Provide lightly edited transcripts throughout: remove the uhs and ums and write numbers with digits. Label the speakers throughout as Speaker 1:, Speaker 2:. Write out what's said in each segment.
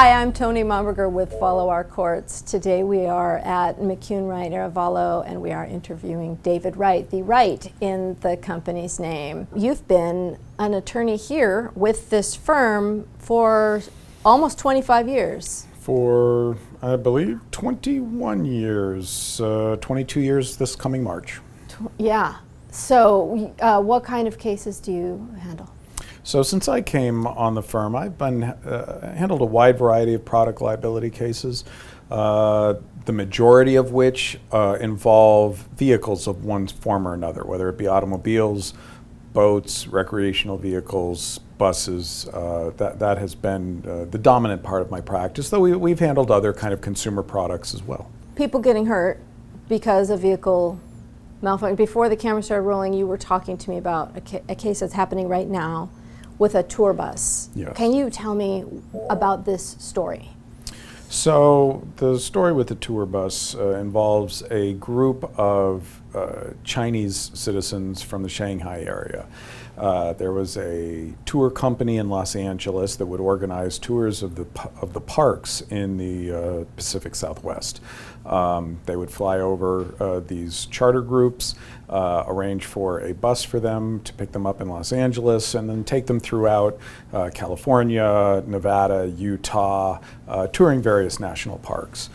Speaker 1: Hi, I'm Tony Momberger with Follow Our Courts. Today we are at McCune Wright Arevalo and we are interviewing David Wright, the Wright in the company's name. You've been an attorney here with this firm for almost 25 years.
Speaker 2: For, I believe, 21 years, 22 years this coming March.
Speaker 1: Yeah. So what kind of cases do you handle?
Speaker 2: So since I came on the firm, I've been handled a wide variety of product liability cases, the majority of which involve vehicles of one form or another, whether it be automobiles, boats, recreational vehicles, buses. That has been the dominant part of my practice, though we've handled other kind of consumer products as well.
Speaker 1: People getting hurt because of vehicle malfunction. Before the camera started rolling, you were talking to me about a case that's happening right now with a tour bus.
Speaker 2: Yes.
Speaker 1: Can you tell me about this story?
Speaker 2: So the story with the tour bus involves a group of Chinese citizens from the Shanghai area. There was a tour company in Los Angeles that would organize tours of the parks in the Pacific Southwest. They would fly over these charter groups, arrange for a bus for them to pick them up in Los Angeles, and then take them throughout California, Nevada, Utah, touring various national parks.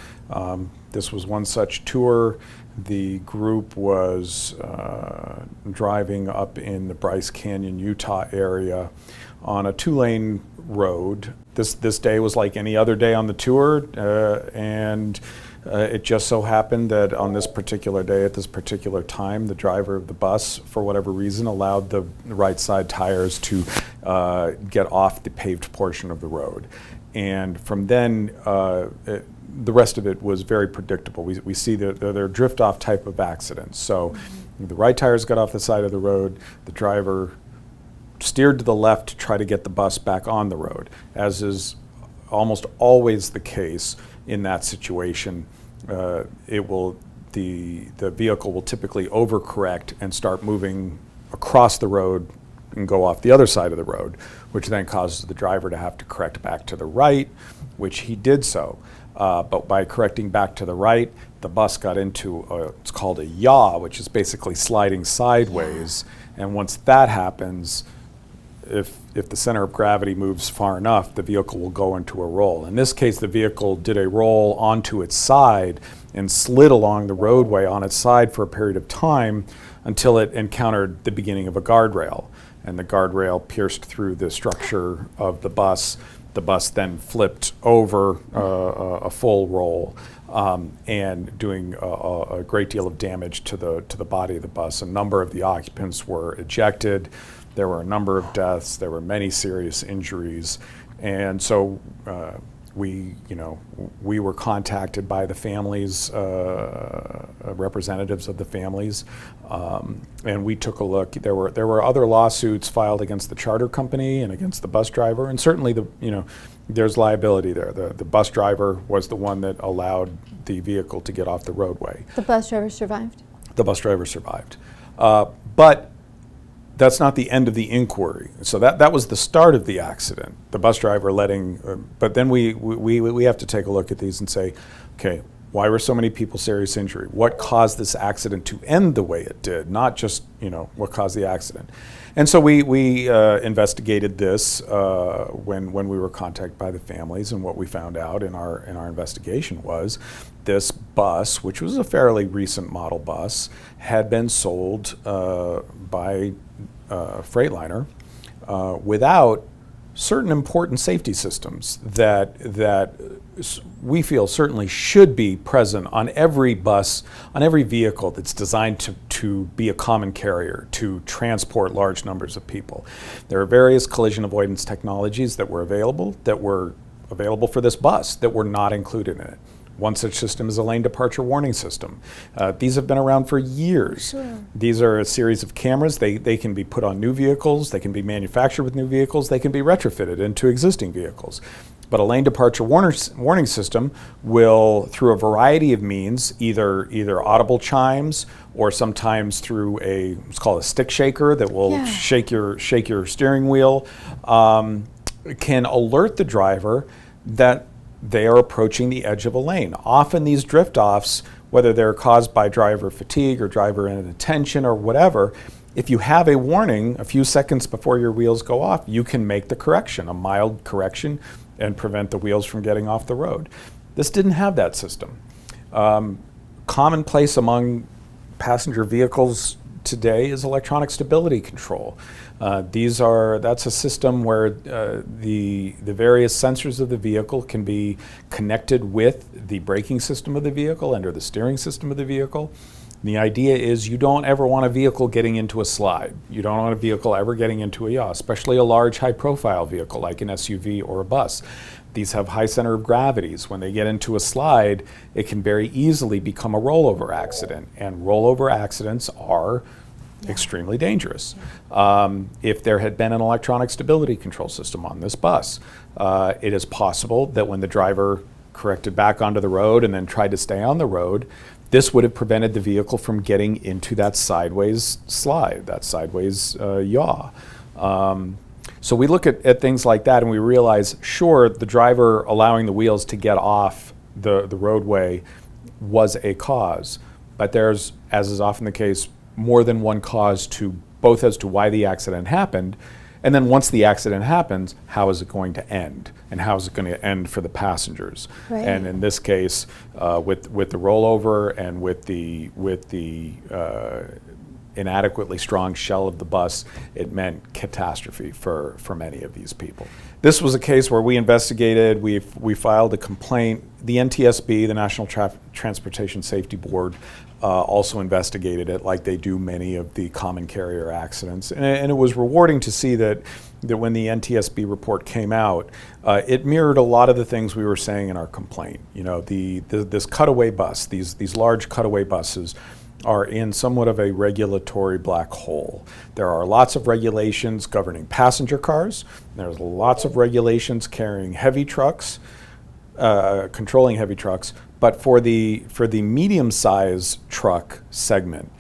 Speaker 2: This was one such tour. The group was driving up in the Bryce Canyon, Utah area on a two-lane road. This day was like any other day on the tour, and it just so happened that on this particular day, at this particular time, the driver of the bus, for whatever reason, allowed the right side tires to get off the paved portion of the road. And from then, the rest of it was very predictable. We see that they're drift-off type of accidents. So the right tires got off the side of the road, the driver steered to the left to try to get the bus back on the road. As is almost always the case in that situation, the vehicle will typically overcorrect and start moving across the road and go off the other side of the road, which then causes the driver to have to correct back to the right, which he did so. But by correcting back to the right, the bus got into it's called a yaw, which is basically sliding sideways. And once that happens, if the center of gravity moves far enough, the vehicle will go into a roll. In this case, the vehicle did a roll onto its side and slid along the roadway on its side for a period of time until it encountered the beginning of a guardrail. And the guardrail pierced through the structure of the bus. The bus then flipped over a full roll and doing a great deal of damage to the body of the bus. A number of the occupants were ejected. There were a number of deaths. There were many serious injuries. And so we were contacted by the families, representatives of the families, and we took a look. There were other lawsuits filed against the charter company and against the bus driver, and certainly there's liability there. The bus driver was the one that allowed the vehicle to get off the roadway.
Speaker 1: The bus driver survived?
Speaker 2: The bus driver survived. But that's not the end of the inquiry. So that was the start of the accident. The bus driver but then we have to take a look at these and say, okay, why were so many people serious injury? What caused this accident to end the way it did? Not just what caused the accident. And so we investigated this when we were contacted by the families, and what we found out in our investigation was this bus, which was a fairly recent model bus, had been sold by Freightliner without certain important safety systems that we feel certainly should be present on every bus, on every vehicle that's designed to be a common carrier, to transport large numbers of people. There are various collision avoidance technologies that were available for this bus that were not included in it. One such system is a lane departure warning system. These have been around for years. Sure. These are a series of cameras. They can be put on new vehicles. They can be manufactured with new vehicles. They can be retrofitted into existing vehicles. But a lane departure warning system will, through a variety of means, either audible chimes or sometimes through what's called a stick shaker that will shake your steering wheel, can alert the driver that they are approaching the edge of a lane. Often these drift-offs, whether they're caused by driver fatigue or driver inattention or whatever, if you have a warning a few seconds before your wheels go off, you can make the correction, a mild correction, and prevent the wheels from getting off the road. This didn't have that system. Commonplace among passenger vehicles today is electronic stability control. That's a system where the various sensors of the vehicle can be connected with the braking system of the vehicle and or the steering system of the vehicle. And the idea is you don't ever want a vehicle getting into a slide. You don't want a vehicle ever getting into a yaw, especially a large high-profile vehicle like an SUV or a bus. These have high center of gravities. When they get into a slide, it can very easily become a rollover accident, and rollover accidents are extremely dangerous. If there had been an electronic stability control system on this bus, it is possible that when the driver corrected back onto the road and then tried to stay on the road, this would have prevented the vehicle from getting into that sideways slide, that sideways yaw. So we look at things like that and we realize, sure, the driver allowing the wheels to get off the roadway was a cause, but there's, as is often the case, more than one cause to both as to why the accident happened, and then once the accident happens, how is it going to end, and how is it going to end for the passengers?
Speaker 1: Right.
Speaker 2: And in this case, with the rollover and with the inadequately strong shell of the bus, it meant catastrophe for many of these people. This was a case where we investigated, we filed a complaint. The NTSB, the National Transportation Safety Board, also investigated it like they do many of the common carrier accidents. And it was rewarding to see that when the NTSB report came out, it mirrored a lot of the things we were saying in our complaint. You know, this cutaway bus, these large cutaway buses, are in somewhat of a regulatory black hole. There are lots of regulations governing passenger cars. There's lots of regulations carrying heavy trucks, controlling heavy trucks. But for the medium-size truck segment,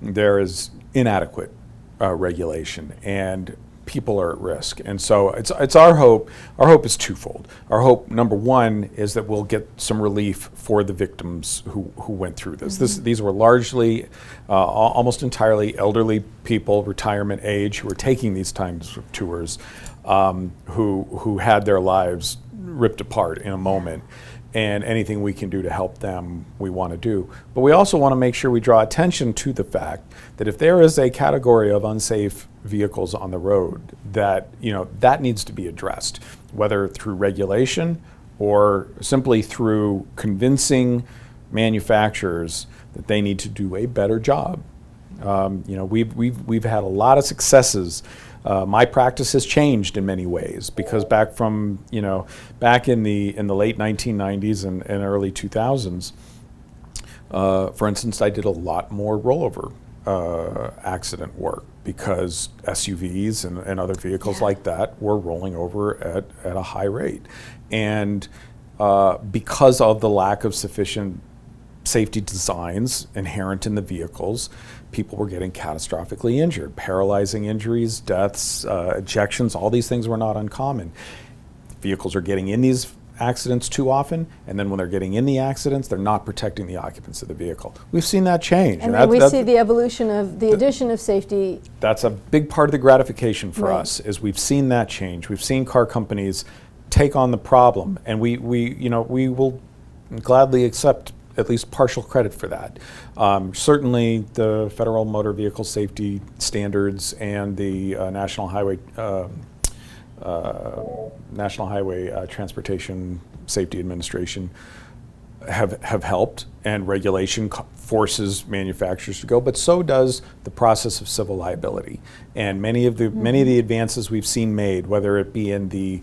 Speaker 2: there is inadequate regulation, and people are at risk. And so it's our hope. Our hope is twofold. Our hope, number one, is that we'll get some relief for the victims who went through this.
Speaker 1: Mm-hmm.
Speaker 2: These were largely, almost entirely elderly people, retirement age, who were taking these times of tours, who had their lives ripped apart in a moment. And anything we can do to help them, we want to do. But we also want to make sure we draw attention to the fact that if there is a category of unsafe vehicles on the road, that that needs to be addressed, whether through regulation or simply through convincing manufacturers that they need to do a better job. We've had a lot of successes. My practice has changed in many ways because back in the late 1990s and early 2000s, for instance, I did a lot more rollover accident work because SUVs and other vehicles like that were rolling over at a high rate. And because of the lack of sufficient safety designs inherent in the vehicles, people were getting catastrophically injured, paralyzing injuries, deaths, ejections. All these things were not uncommon. Vehicles are getting in these accidents too often, and then when they're getting in the accidents, they're not protecting the occupants of the vehicle. We've seen that change.
Speaker 1: And then we see the evolution of the addition of safety.
Speaker 2: That's a big part of the gratification for
Speaker 1: Right.
Speaker 2: us, is we've seen that change. We've seen car companies take on the problem, and we will gladly accept at least partial credit for that. Certainly the Federal Motor Vehicle Safety Standards and the National Highway Transportation Safety Administration have helped, and regulation forces manufacturers to go, but so does the process of civil liability. And many of the advances we've seen made, whether it be in the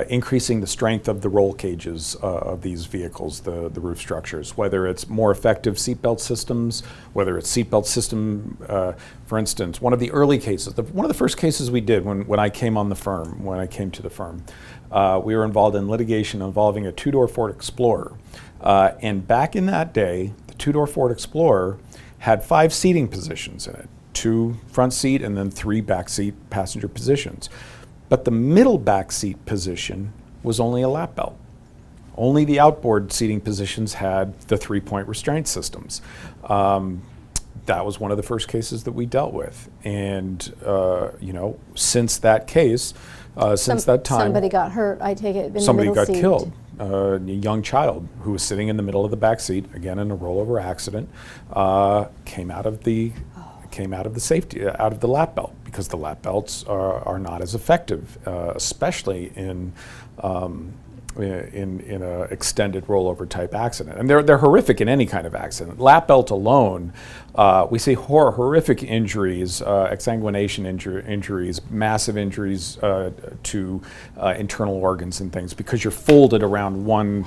Speaker 2: increasing the strength of the roll cages of these vehicles, the roof structures, whether it's more effective seatbelt systems, whether it's seatbelt system, for instance, one of the early cases, one of the first cases we did when I came to the firm, we were involved in litigation involving a two-door Ford Explorer. And back in that day, the two-door Ford Explorer had 5 seating positions in it, 2 front seat and then 3 back seat passenger positions. But the middle back seat position was only a lap belt. Only the outboard seating positions had the 3-point restraint systems. That was one of the first cases that we dealt with. And, since that case, since that time...
Speaker 1: Somebody got hurt, I take it, in the
Speaker 2: somebody
Speaker 1: middle
Speaker 2: got
Speaker 1: seat.
Speaker 2: killed. A young child who was sitting in the middle of the back seat, again in a rollover accident, came out of the safety, out of the lap belt, because the lap belts are not as effective, especially in an extended rollover type accident. And they're horrific in any kind of accident. Lap belt alone, we see horrific injuries, exsanguination injuries, massive injuries to internal organs and things, because you're folded around one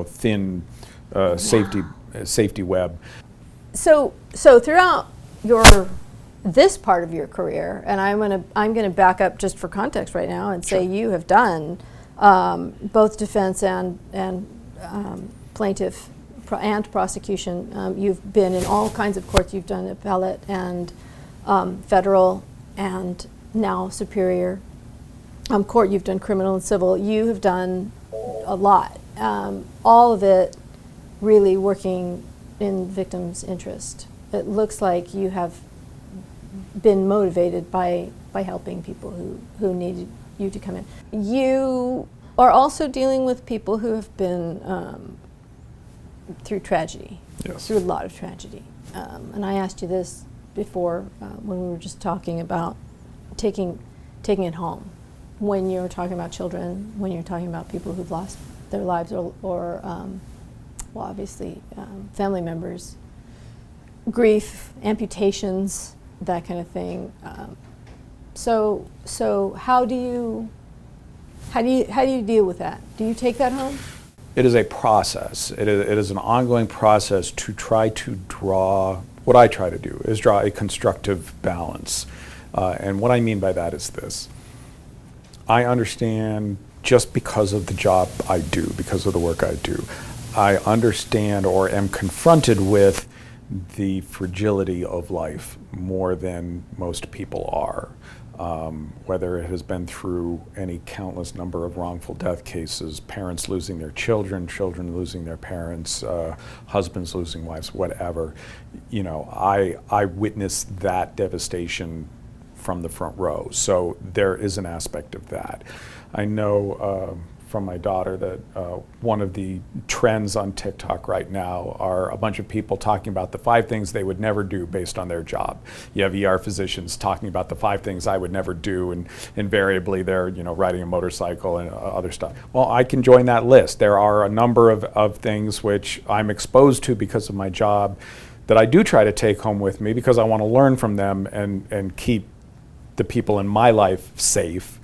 Speaker 2: thin safety web.
Speaker 1: So throughout this part of your career, and I'm gonna back up just for context right now and say you have done both defense and plaintiff and prosecution. You've been in all kinds of courts. You've done appellate and federal and now superior court. You've done criminal and civil. You have done a lot. All of it really working in victims' interest. It looks like you have been motivated by helping people who needed you to come in. You are also dealing with people who have been through tragedy,
Speaker 2: Yes.
Speaker 1: through a lot of tragedy. And I asked you this before when we were just talking about taking it home. When you're talking about children, when you're talking about people who've lost their lives or obviously family members, grief, amputations, that kind of thing. So how do you deal with that? Do you take that home?
Speaker 2: It is a process. It is an ongoing process to try to draw, what I try to do is draw a constructive balance. And what I mean by that is this. I understand, just because of the job I do, because of the work I do, I understand or am confronted with the fragility of life more than most people are. Whether it has been through any countless number of wrongful death cases, parents losing their children, children losing their parents, husbands losing wives, whatever. I witnessed that devastation from the front row. So there is an aspect of that. I know from my daughter that one of the trends on TikTok right now are a bunch of people talking about the 5 things they would never do based on their job. You have ER physicians talking about the 5 things I would never do, and invariably they're riding a motorcycle and other stuff. Well, I can join that list. There are a number of things which I'm exposed to because of my job that I do try to take home with me, because I want to learn from them and keep the people in my life safe.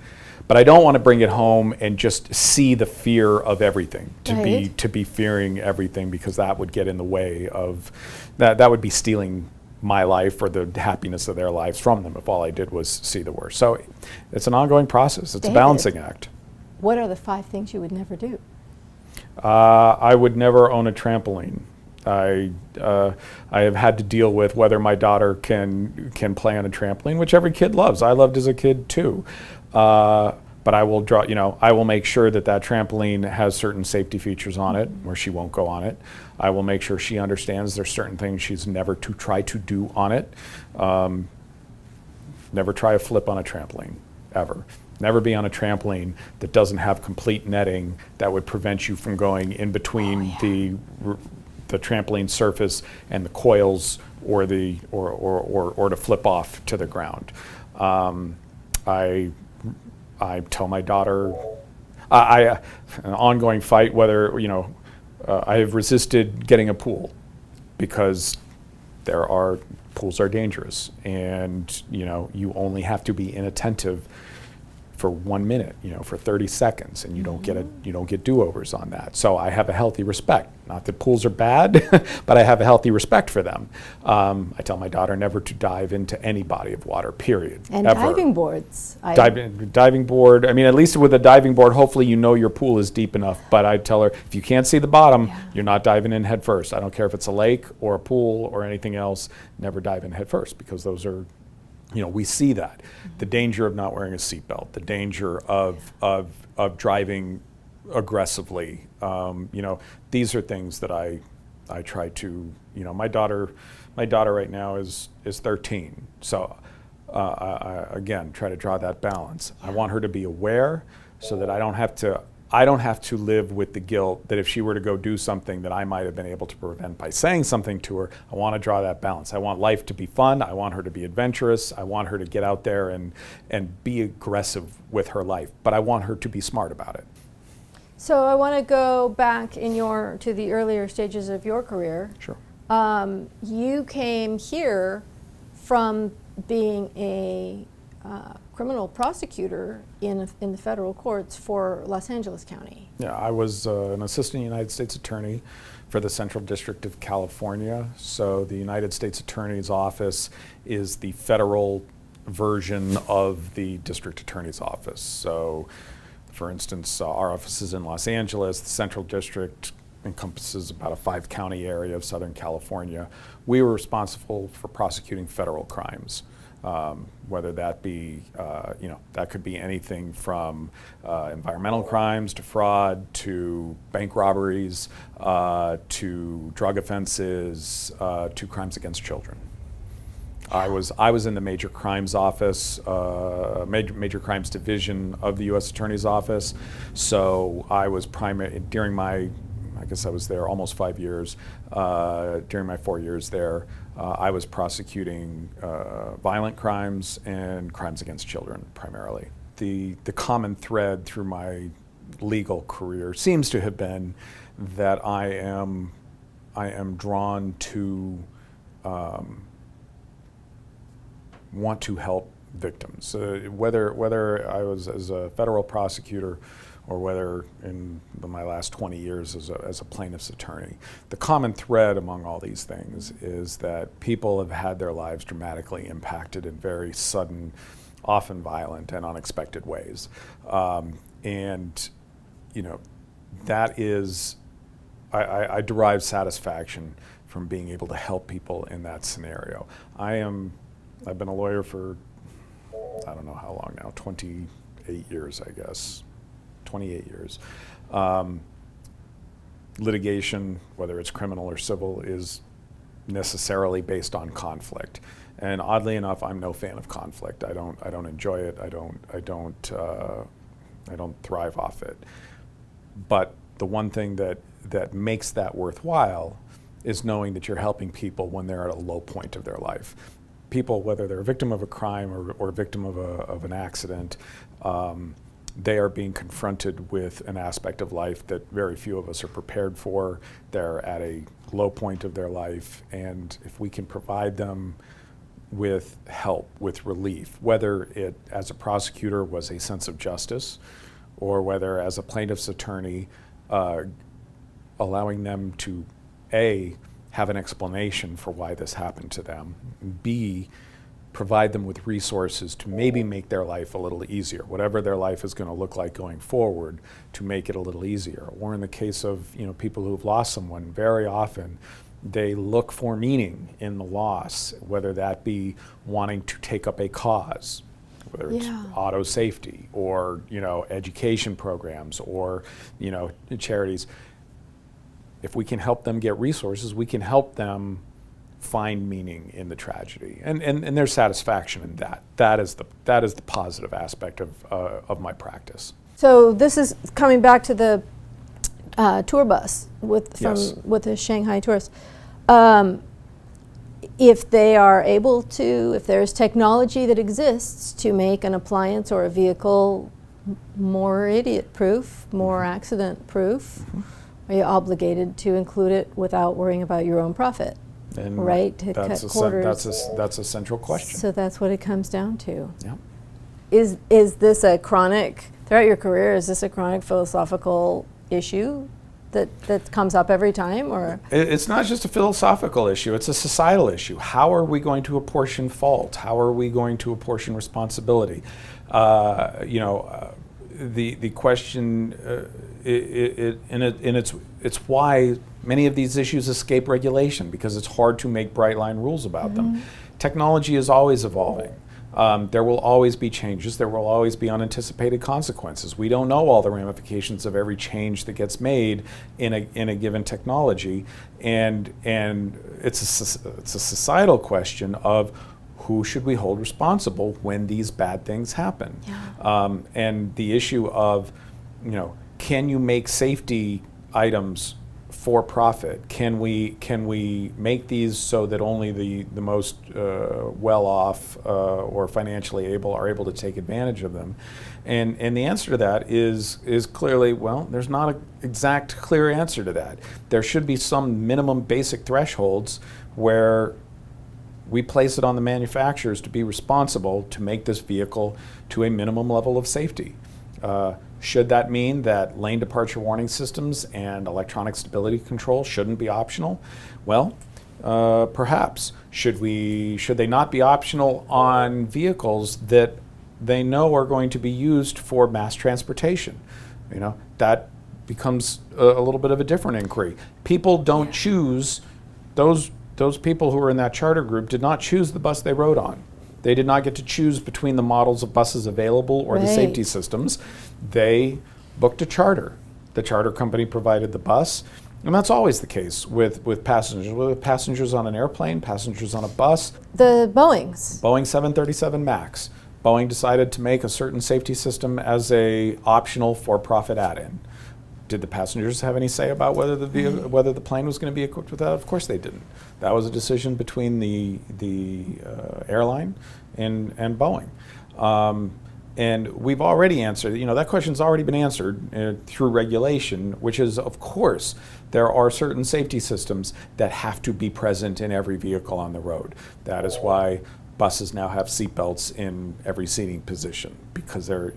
Speaker 2: But I don't want to bring it home and just see the fear of everything, to be fearing everything, because that would get in the way of, that would be stealing my life or the happiness of their lives from them if all I did was see the worst. So it's an ongoing process. It's
Speaker 1: David,
Speaker 2: a balancing act.
Speaker 1: What are the 5 things you would never do?
Speaker 2: I would never own a trampoline. I have had to deal with whether my daughter can play on a trampoline, which every kid loves. I loved as a kid too. But I will I will make sure that trampoline has certain safety features on it where she won't go on it. I will make sure she understands there's certain things she's never to try to do on it. Never try a flip on a trampoline, ever. Never be on a trampoline that doesn't have complete netting that would prevent you from going in between the trampoline surface and the coils, or to flip off to the ground. I tell my daughter, an ongoing fight whether, I have resisted getting a pool, because pools are dangerous, and you only have to be inattentive for 1 minute, for 30 seconds, and you don't get do-overs on that. So I have a healthy respect. Not that pools are bad, but I have a healthy respect for them. I tell my daughter never to dive into any body of water, period.
Speaker 1: And
Speaker 2: ever.
Speaker 1: diving boards.
Speaker 2: Diving board, at least with a diving board, hopefully your pool is deep enough, but I tell her, if you can't see the bottom, you're not diving in head first. I don't care if it's a lake or a pool or anything else, never dive in head first, because those are, we see that. The danger of not wearing a seatbelt, the danger of driving aggressively. These are things that I try to, my daughter right now is 13. So I again try to draw that balance. I want her to be aware so that I don't have to live with the guilt that if she were to go do something that I might have been able to prevent by saying something to her. I want to draw that balance. I want life to be fun. I want her to be adventurous. I want her to get out there and be aggressive with her life. But I want her to be smart about it.
Speaker 1: So I want to go back to the earlier stages of your career.
Speaker 2: Sure.
Speaker 1: You came here from being a criminal prosecutor in the federal courts for Los Angeles County.
Speaker 2: Yeah, I was an assistant United States attorney for the Central District of California. So the United States Attorney's Office is the federal version of the District Attorney's Office. So, for instance, our office is in Los Angeles. The Central District encompasses about a 5-county area of Southern California. We were responsible for prosecuting federal crimes. Whether that be, that could be anything from environmental crimes to fraud to bank robberies to drug offenses to crimes against children. I was in the Major Crimes Office, Major Crimes Division of the U.S. Attorney's Office. So I was during my, I guess I was there almost 5 years. During my 4 years there, I was prosecuting violent crimes and crimes against children primarily. The common thread through my legal career seems to have been that I am drawn to want to help victims. Whether I was as a federal prosecutor or whether in my last 20 years as a plaintiff's attorney. The common thread among all these things is that people have had their lives dramatically impacted in very sudden, often violent and unexpected ways. That is, I derive satisfaction from being able to help people in that scenario. I've been a lawyer for, I don't know how long now, 28 years, I guess. 28 years. Litigation, whether it's criminal or civil, is necessarily based on conflict. And oddly enough, I'm no fan of conflict. I don't enjoy it. I don't thrive off it. But the one thing that makes that worthwhile is knowing that you're helping people when they're at a low point of their life. People, whether they're a victim of a crime or a victim of an accident, they are being confronted with an aspect of life that very few of us are prepared for. They're at a low point of their life, and if we can provide them with help, with relief, whether it as a prosecutor was a sense of justice, or whether as a plaintiff's attorney, allowing them to A, have an explanation for why this happened to them, B, provide them with resources to maybe make their life a little easier, whatever their life is going to look like going forward, to make it a little easier. Or in the case of people who've lost someone, very often they look for meaning in the loss, whether that be wanting to take up a cause, whether it's auto safety or education programs or charities. If we can help them get resources, we can help them find meaning in the tragedy, and there's satisfaction in that. That is the positive aspect of my practice.
Speaker 1: So this is coming back to the tour bus with the Shanghai tourists. If they are able to, if there's technology that exists to make an appliance or a vehicle more idiot-proof, more accident-proof, are you obligated to include it without worrying about your own profit?
Speaker 2: And
Speaker 1: right, to cut corners.
Speaker 2: That's a central question.
Speaker 1: So that's what it comes down to.
Speaker 2: Yeah.
Speaker 1: Is this a chronic, throughout your career, is this a chronic philosophical issue that comes up every time, or?
Speaker 2: It's not just a philosophical issue, it's a societal issue. How are we going to apportion fault? How are we going to apportion responsibility? The question, it's why many of these issues escape regulation, because it's hard to make bright line rules about them. Technology is always evolving. There will always be changes. There will always be unanticipated consequences. We don't know all the ramifications of every change that gets made in a given technology, and it's a societal question of who should we hold responsible when these bad things happen.
Speaker 1: Yeah.
Speaker 2: And the issue of, can you make safety items for profit? Can we make these so that only the most well-off or financially able are able to take advantage of them? And the answer to that is clearly, well, there's not an exact clear answer to that. There should be some minimum basic thresholds where we place it on the manufacturers to be responsible to make this vehicle to a minimum level of safety. Should that mean that lane departure warning systems and electronic stability control shouldn't be optional? Well, perhaps. Should they not be optional on vehicles that they know are going to be used for mass transportation? That becomes a little bit of a different inquiry. People don't choose, those people who were in that charter group did not choose the bus they rode on. They did not get to choose between the models of buses available or the safety systems. They booked a charter. The charter company provided the bus, and that's always the case with passengers. With passengers on an airplane, passengers on a bus.
Speaker 1: The Boeings.
Speaker 2: Boeing 737 MAX. Boeing decided to make a certain safety system as a optional for-profit add-in. Did the passengers have any say about whether the plane was going to be equipped with that? Of course they didn't. That was a decision between the airline and Boeing. And we've already answered, that question's already been answered through regulation, which is, of course, there are certain safety systems that have to be present in every vehicle on the road. That is why buses now have seatbelts in every seating position, because they're,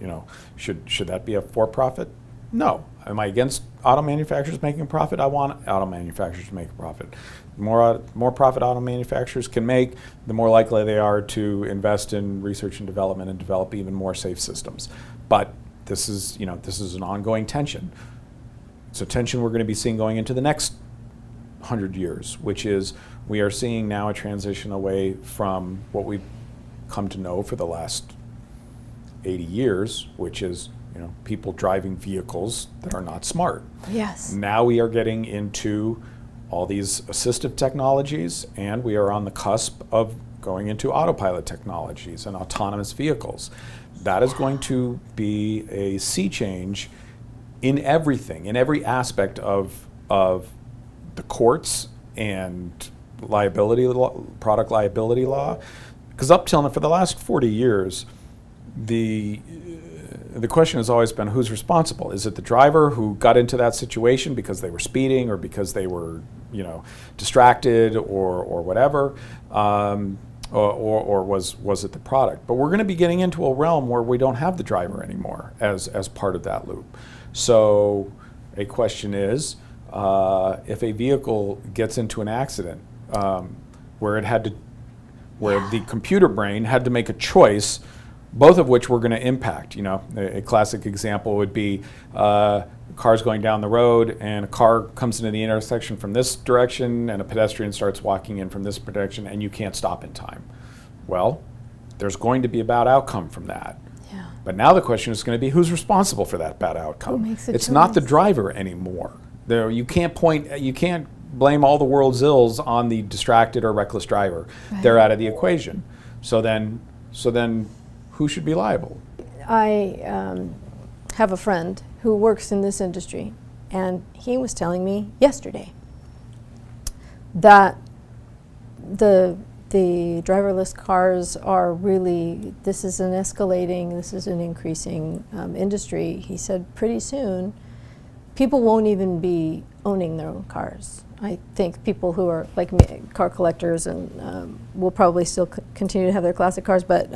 Speaker 2: should that be a for-profit? No. Am I against auto manufacturers making a profit? I want auto manufacturers to make a profit. The more profit auto manufacturers can make, the more likely they are to invest in research and development and develop even more safe systems. But this is an ongoing tension. It's a tension we're going to be seeing going into the next 100 years, which is we are seeing now a transition away from what we've come to know for the last 80 years, which is people driving vehicles that are not smart.
Speaker 1: Yes.
Speaker 2: Now we are getting into all these assistive technologies, and we are on the cusp of going into autopilot technologies and autonomous vehicles. That is going to be a sea change in everything, in every aspect of the courts and liability law, product liability law. Because for the last 40 years, the question has always been, who's responsible? Is it the driver who got into that situation because they were speeding or because they were, distracted or whatever, or was it the product? But we're going to be getting into a realm where we don't have the driver anymore as part of that loop. So a question is, if a vehicle gets into an accident where the computer brain had to make a choice, both of which were going to impact. A classic example would be cars going down the road, and a car comes into the intersection from this direction, and a pedestrian starts walking in from this direction, and you can't stop in time. Well, there's going to be a bad outcome from that.
Speaker 1: Yeah.
Speaker 2: But now the question is going to be, who's responsible for that bad outcome?
Speaker 1: Who makes the
Speaker 2: It's
Speaker 1: choice?
Speaker 2: not the driver anymore. You can't blame all the world's ills on the distracted or reckless driver.
Speaker 1: Right.
Speaker 2: They're out of the equation. So then who should be liable?
Speaker 1: I have a friend who works in this industry, and he was telling me yesterday that the driverless cars are really, this is an increasing industry. He said pretty soon people won't even be owning their own cars. I think people who are like me, car collectors, and will probably still continue to have their classic cars, but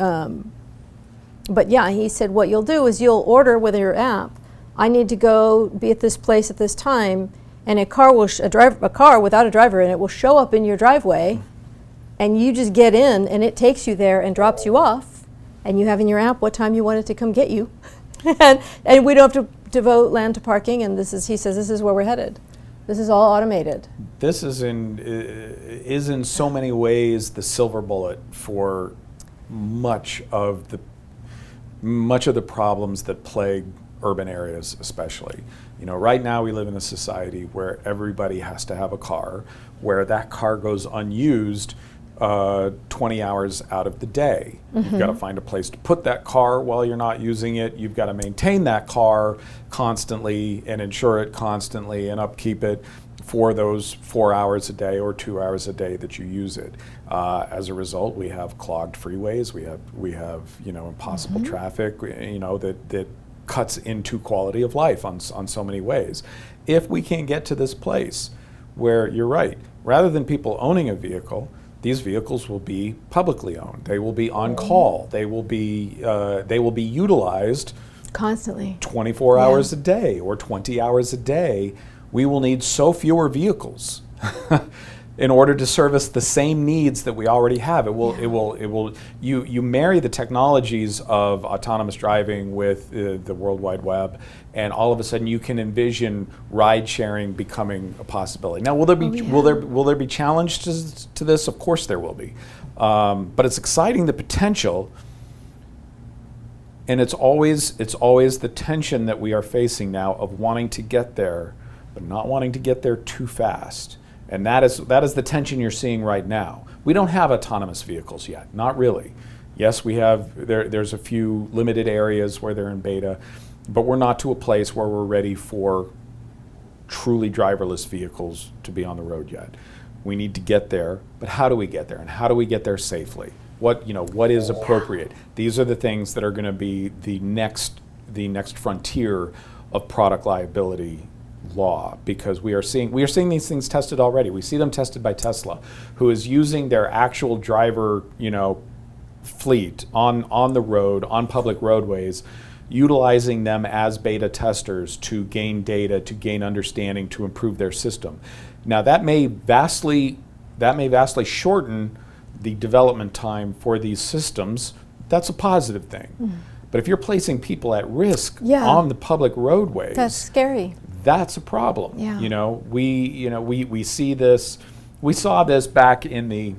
Speaker 1: yeah, he said what you'll do is you'll order with your app, I need to go be at this place at this time, and a car without a driver in it will show up in your driveway, and you just get in, and it takes you there and drops you off, and you have in your app what time you want it to come get you, and we don't have to devote land to parking. And he says this is where we're headed. This is all automated.
Speaker 2: This is in so many ways the silver bullet for much of the problems that plague urban areas especially. Right now we live in a society where everybody has to have a car, where that car goes unused 20 hours out of the day. You've got to find a place to put that car while you're not using it. You've got to maintain that car constantly and insure it constantly and upkeep it for those 4 hours a day or 2 hours a day that you use it. As a result, we have clogged freeways. We have impossible traffic. That cuts into quality of life on so many ways. If we can't get to this place where, you're right, rather than people owning a vehicle, these vehicles will be publicly owned. They will be on call. They will be utilized
Speaker 1: constantly,
Speaker 2: 24 hours a day or 20 hours a day. We will need so fewer vehicles in order to service the same needs that we already have. You marry the technologies of autonomous driving with the World Wide Web, and all of a sudden you can envision ride sharing becoming a possibility. Now, will there be challenges to this? Of course there will be, but it's exciting, the potential, and it's always the tension that we are facing now of wanting to get there, but not wanting to get there too fast. And that is the tension you're seeing right now. We don't have autonomous vehicles yet, not really. Yes, we have, there's a few limited areas where they're in beta, but we're not to a place where we're ready for truly driverless vehicles to be on the road yet. We need to get there, but how do we get there? And how do we get there safely? What is appropriate? These are the things that are going to be the next frontier of product liability law, because we are seeing these things tested already. We see them tested by Tesla, who is using their actual driver, fleet on the road, on public roadways, utilizing them as beta testers to gain data, to gain understanding, to improve their system. Now that may vastly shorten the development time for these systems. That's a positive thing. But if you're placing people at risk on the public roadways,
Speaker 1: that's scary.
Speaker 2: That's a problem.
Speaker 1: Yeah.
Speaker 2: We see this. We saw this back in the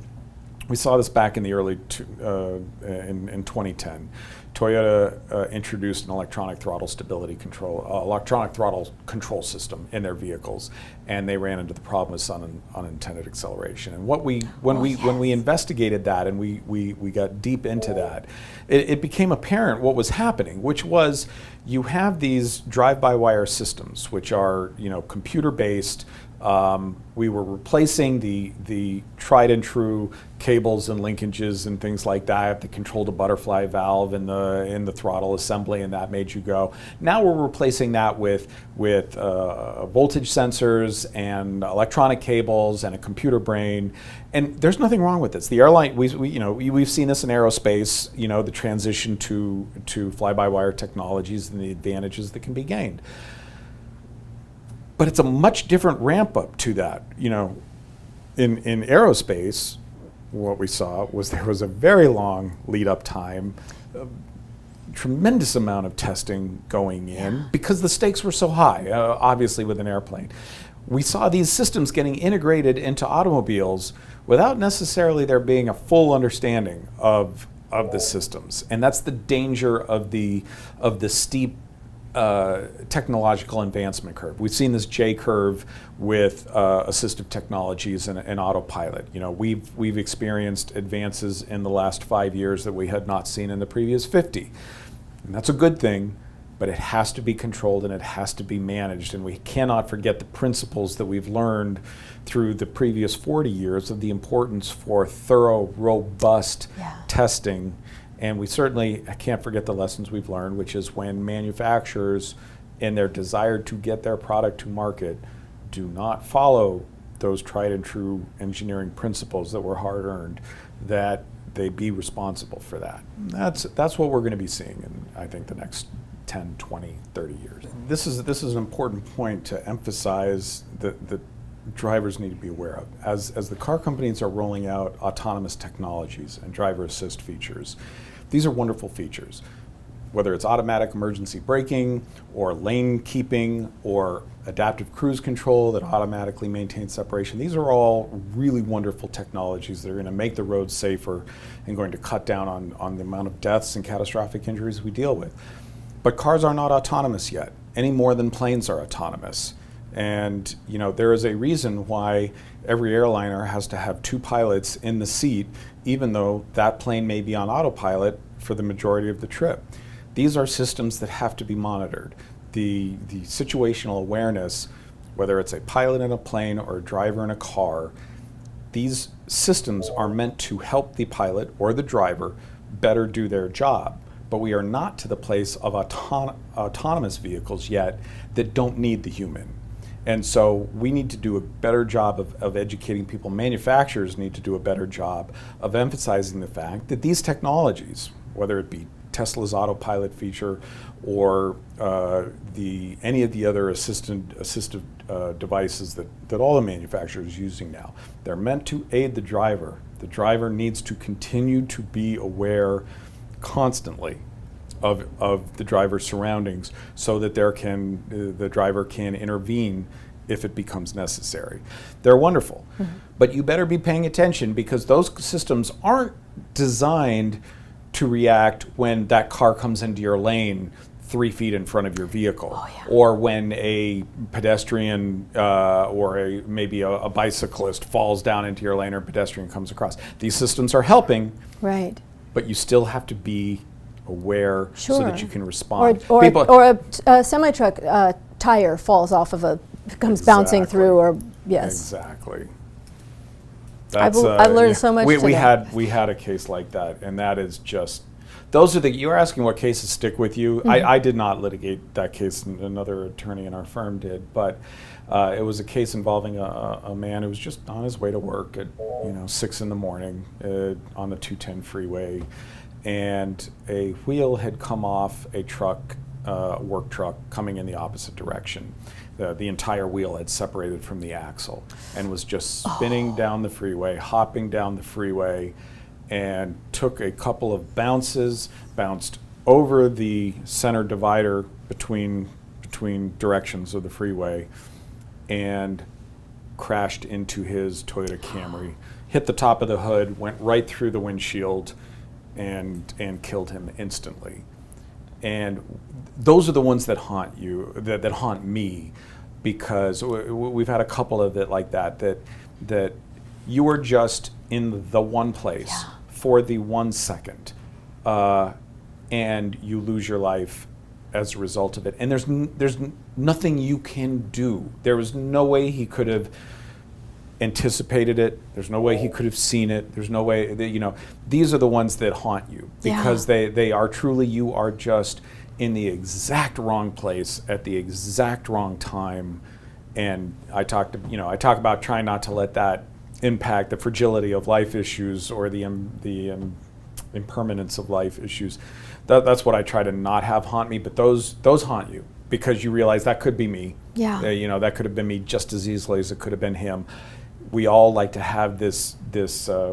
Speaker 2: early in 2010. Toyota introduced an electronic throttle control system in their vehicles, and they ran into the problem with unintended acceleration. And when we investigated that and we got deep into that, it became apparent what was happening, which was you have these drive-by-wire systems, which are computer-based. We were replacing the tried and true cables and linkages and things like that that controlled the butterfly valve in the throttle assembly, and that made you go. Now we're replacing that with voltage sensors and electronic cables and a computer brain, and there's nothing wrong with this. The airline, we've seen this in aerospace, the transition to fly-by-wire technologies and the advantages that can be gained. But it's a much different ramp up to that. In aerospace, what we saw was there was a very long lead up time, a tremendous amount of testing going in because the stakes were so high, obviously with an airplane. We saw these systems getting integrated into automobiles without necessarily there being a full understanding of the systems. And that's the danger of the steep technological advancement curve. We've seen this J curve with assistive technologies and autopilot. We've experienced advances in the last 5 years that we had not seen in the previous 50. And that's a good thing, but it has to be controlled and it has to be managed. And we cannot forget the principles that we've learned through the previous 40 years of the importance for thorough, robust testing. And I can't forget the lessons we've learned, which is when manufacturers, in their desire to get their product to market, do not follow those tried and true engineering principles that were hard earned, that they be responsible for that. That's what we're going to be seeing in, I think, the next 10, 20, 30 years. This is an important point to emphasize that drivers need to be aware of. As the car companies are rolling out autonomous technologies and driver assist features, these are wonderful features. whether it's automatic emergency braking or lane keeping or adaptive cruise control that automatically maintains separation. These are all really wonderful technologies that are going to make the roads safer and going to cut down on the amount of deaths and catastrophic injuries we deal with. But cars are not autonomous yet, any more than planes are autonomous. And there is a reason why every airliner has to have 2 pilots in the seat, even though that plane may be on autopilot for the majority of the trip. These are systems that have to be monitored. The situational awareness, whether it's a pilot in a plane or a driver in a car, these systems are meant to help the pilot or the driver better do their job. But we are not to the place of autonomous vehicles yet that don't need the human. And so we need to do a better job of educating people. Manufacturers need to do a better job of emphasizing the fact that these technologies, whether it be Tesla's autopilot feature or any of the other assistive devices that all the manufacturers are using now, they're meant to aid the driver. The driver needs to continue to be aware constantly of the driver's surroundings so that the driver can intervene if it becomes necessary. They're wonderful, but you better be paying attention because those systems aren't designed to react when that car comes into your lane 3 feet in front of your vehicle, or when a pedestrian or maybe a bicyclist falls down into your lane or a pedestrian comes across. These systems are helping,
Speaker 1: right?
Speaker 2: But you still have to be aware so that you can respond.
Speaker 1: Or a semi-truck tire falls off of comes bouncing through, or yes.
Speaker 2: Exactly.
Speaker 1: I've learned so much today.
Speaker 2: We had a case like that, and that is just, you were asking what cases stick with you. I did not litigate that case, another attorney in our firm did, but it was a case involving a man who was just on his way to work at 6 in the morning on the 210 freeway, and a wheel had come off a truck, work truck, coming in the opposite direction. The entire wheel had separated from the axle and was just spinning down the freeway, hopping down the freeway, and took a couple of bounces, bounced over the center divider between directions of the freeway, and crashed into his Toyota Camry, hit the top of the hood, went right through the windshield, and killed him instantly. And those are the ones that haunt you, that haunt me, because we've had a couple of it like that you are just in the one place for the 1 second, and you lose your life as a result of it. And there's nothing you can do. There was no way he could have anticipated it. There's no way he could have seen it. There's no way that, these are the ones that haunt you because they are truly, you are just in the exact wrong place at the exact wrong time. And I talk about trying not to let that impact the fragility of life issues or the impermanence of life issues. That's what I try to not have haunt me, but those haunt you because you realize that could be me.
Speaker 1: Yeah.
Speaker 2: That could have been me just as easily as it could have been him. We all like to have this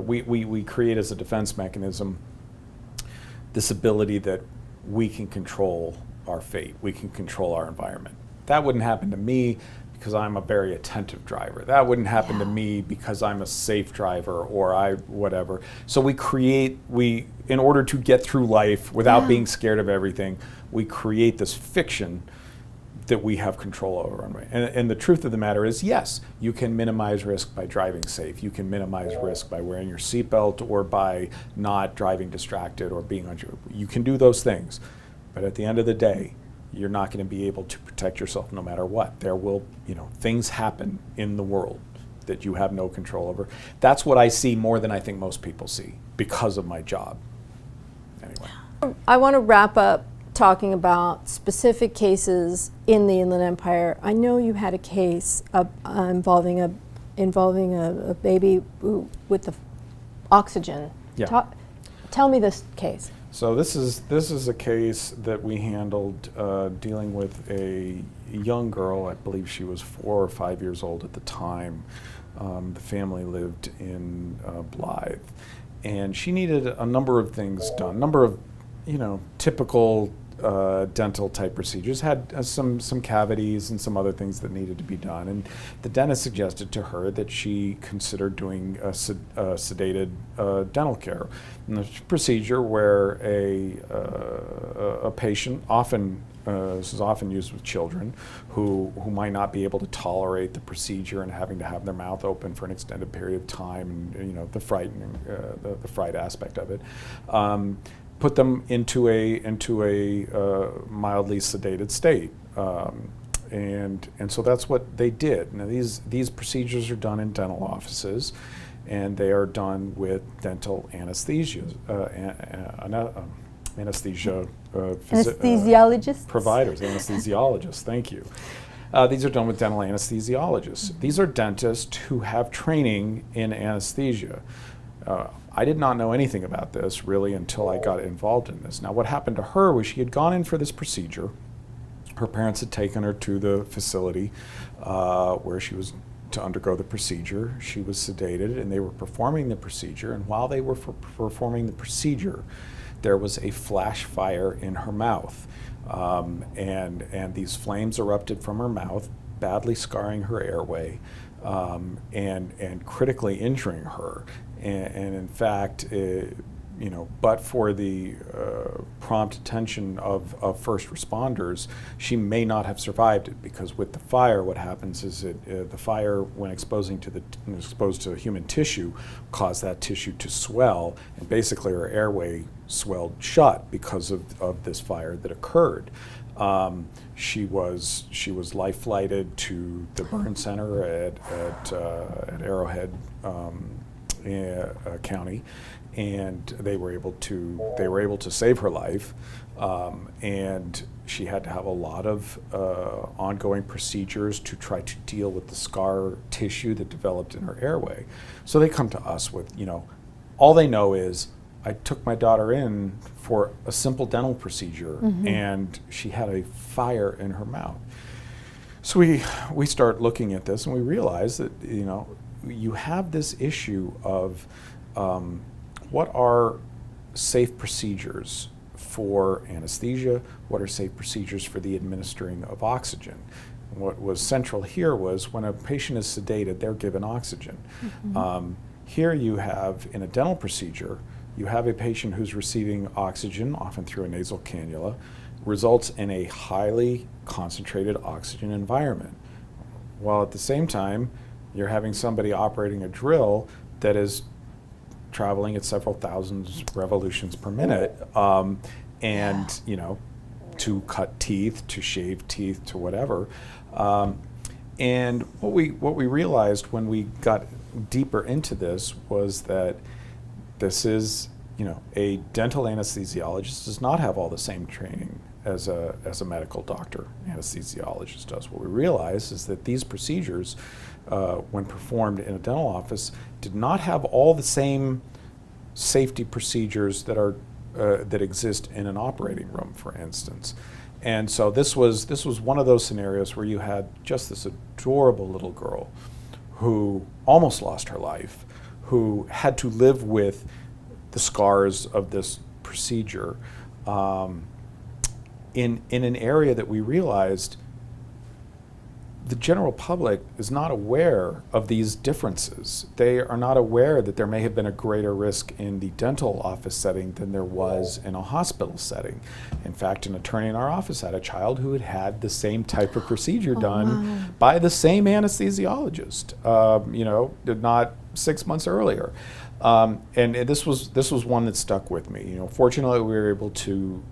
Speaker 2: we create as a defense mechanism this ability that we can control our fate, we can control our environment. That wouldn't happen to me because I'm a very attentive driver. That wouldn't happen to me because I'm a safe driver or whatever. So in order to get through life without being scared of everything, we create this fiction that we have control over. And the truth of the matter is, yes, you can minimize risk by driving safe. You can minimize risk by wearing your seatbelt or by not driving distracted or being you can do those things. But at the end of the day, you're not going to be able to protect yourself no matter what. There will, things happen in the world that you have no control over. That's what I see more than I think most people see because of my job. Anyway.
Speaker 1: I want to wrap up talking about specific cases in the Inland Empire. I know you had a case involving a baby with the oxygen.
Speaker 2: Yeah.
Speaker 1: Tell me this case.
Speaker 2: So this is a case that we handled dealing with a young girl. I believe she was 4 or 5 years old at the time. The family lived in Blythe, and she needed a number of things done. A number of typical dental type procedures, had some cavities and some other things that needed to be done. And the dentist suggested to her that she consider doing sedated dental care. And the procedure where a patient, often this is often used with children who might not be able to tolerate the procedure and having to have their mouth open for an extended period of time, and the fright aspect of it. Put them into a mildly sedated state, and so that's what they did. Now these procedures are done in dental offices, and they are done with dental anesthesia.
Speaker 1: Anesthesiologists?
Speaker 2: Providers, anesthesiologists, thank you. These are done with dental anesthesiologists. These are dentists who have training in anesthesia. I did not know anything about this really until I got involved in this. Now what happened to her was she had gone in for this procedure. Her parents had taken her to the facility where she was to undergo the procedure. She was sedated and they were performing the procedure, and while they were performing the procedure, there was a flash fire in her mouth. And these flames erupted from her mouth, badly scarring her airway, and critically injuring her. And in fact, but for the prompt attention of first responders, she may not have survived it, because with the fire, what happens is the fire, when exposed to human tissue, caused that tissue to swell, and basically her airway swelled shut because of this fire that occurred. She was life flighted to the burn center at Arrowhead County, and they were able to save her life, and she had to have a lot of ongoing procedures to try to deal with the scar tissue that developed in her airway. So they come to us with, all they know is, I took my daughter in for a simple dental procedure, and she had a fire in her mouth. So we start looking at this, and we realize that you have this issue of what are safe procedures for anesthesia, what are safe procedures for the administering of oxygen. What was central here was when a patient is sedated, they're given oxygen. Here you have, in a dental procedure, you have a patient who's receiving oxygen, often through a nasal cannula, results in a highly concentrated oxygen environment. While at the same time, you're having somebody operating a drill that is traveling at several thousand revolutions per minute, to cut teeth, to shave teeth, to whatever. And what we realized when we got deeper into this was that this is, a dental anesthesiologist does not have all the same training as a medical doctor anesthesiologist does. What we realized is that these procedures, when performed in a dental office, did not have all the same safety procedures that exist in an operating room, for instance. And so this was one of those scenarios where you had just this adorable little girl who almost lost her life, who had to live with the scars of this procedure, in an area that we realized the general public is not aware of these differences. They are not aware that there may have been a greater risk in the dental office setting than there was in a hospital setting. In fact, an attorney in our office had a child who had had the same type of procedure done by the same anesthesiologist, not 6 months earlier. And this was one that stuck with me. Fortunately, we were able to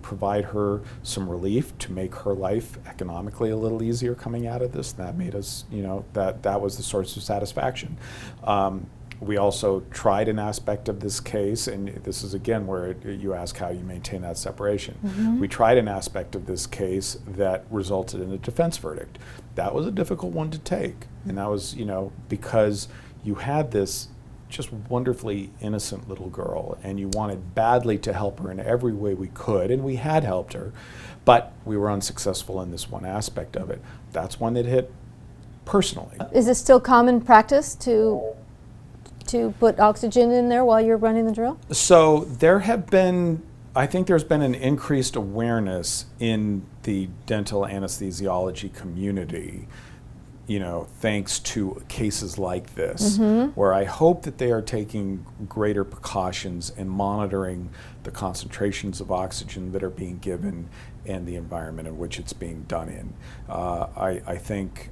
Speaker 2: provide her some relief to make her life economically a little easier coming out of this. That made us, that was the source of satisfaction. We also tried an aspect of this case, and this is again where you ask how you maintain that separation. We tried an aspect of this case that resulted in a defense verdict. That was a difficult one to take, and that was, because you had this just wonderfully innocent little girl, and you wanted badly to help her in every way we could, and we had helped her, but we were unsuccessful in this one aspect of it. That's one that hit personally.
Speaker 1: Is it still common practice to put oxygen in there while you're running the drill?
Speaker 2: So there have been, I think there's been an increased awareness in the dental anesthesiology community, thanks to cases like this, where I hope that they are taking greater precautions in monitoring the concentrations of oxygen that are being given and the environment in which it's being done in. I think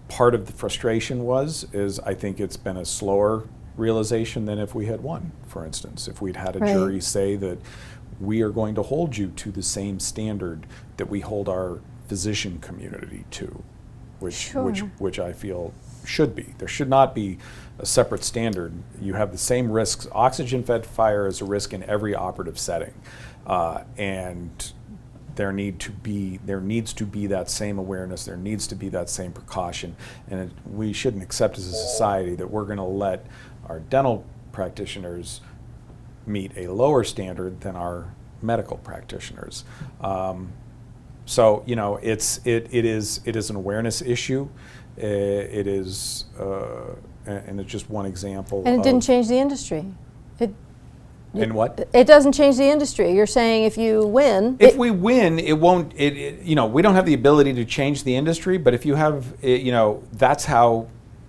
Speaker 2: part of the frustration is I think it's been a slower realization than if we had won, for instance. If we'd had a jury say that we are going to hold you to the same standard that we hold our physician community to, which I feel should be. There should not be a separate standard. You have the same risks. Oxygen-fed fire is a risk in every operative setting, and there needs to be that same awareness. There needs to be that same precaution, and we shouldn't accept as a society that we're going to let our dental practitioners meet a lower standard than our medical practitioners. So it is an awareness issue. It is, and it's just one example.
Speaker 1: And it didn't change the industry.
Speaker 2: In what?
Speaker 1: It doesn't change the industry. You're saying if you win.
Speaker 2: If we win, it won't. We don't have the ability to change the industry. But if you have,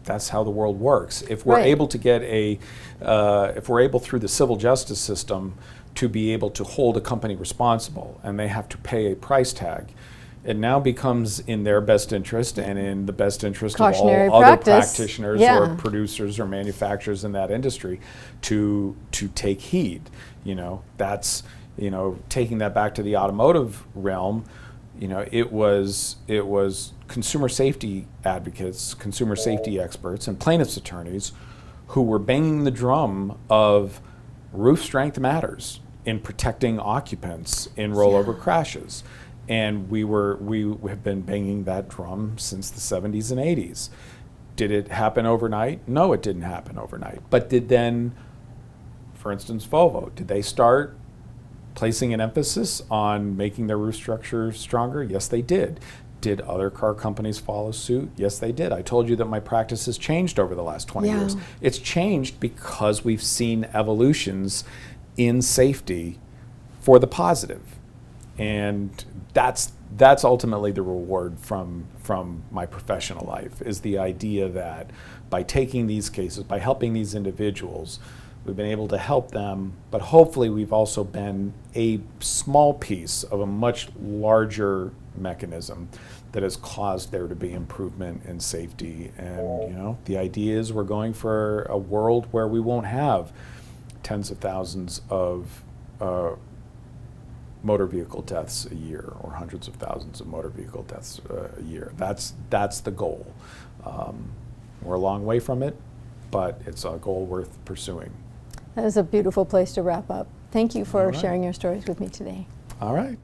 Speaker 2: that's how the world works. If we're able to get if we're able through the civil justice system to be able to hold a company responsible, and they have to pay a price tag, it now becomes in their best interest and in the best interest of all other practitioners or producers or manufacturers in that industry to take heed. That's taking that back to the automotive realm. It was consumer safety advocates, consumer safety experts, and plaintiffs' attorneys who were banging the drum of roof strength matters in protecting occupants in rollover crashes. And we have been banging that drum since the 70s and 80s. Did it happen overnight? No, it didn't happen overnight. But did then, for instance, Volvo, did they start placing an emphasis on making their roof structure stronger? Yes, they did. Did other car companies follow suit? Yes, they did. I told you that my practice has changed over the last 20 years. It's changed because we've seen evolutions in safety for the positive. And that's ultimately the reward from my professional life, is the idea that by taking these cases, by helping these individuals, we've been able to help them, but hopefully we've also been a small piece of a much larger mechanism that has caused there to be improvement in safety. And the idea is we're going for a world where we won't have tens of thousands of motor vehicle deaths a year, or hundreds of thousands of motor vehicle deaths a year. That's the goal. We're a long way from it, but it's a goal worth pursuing.
Speaker 1: That is a beautiful place to wrap up. Thank you for sharing your stories with me today.
Speaker 2: All right.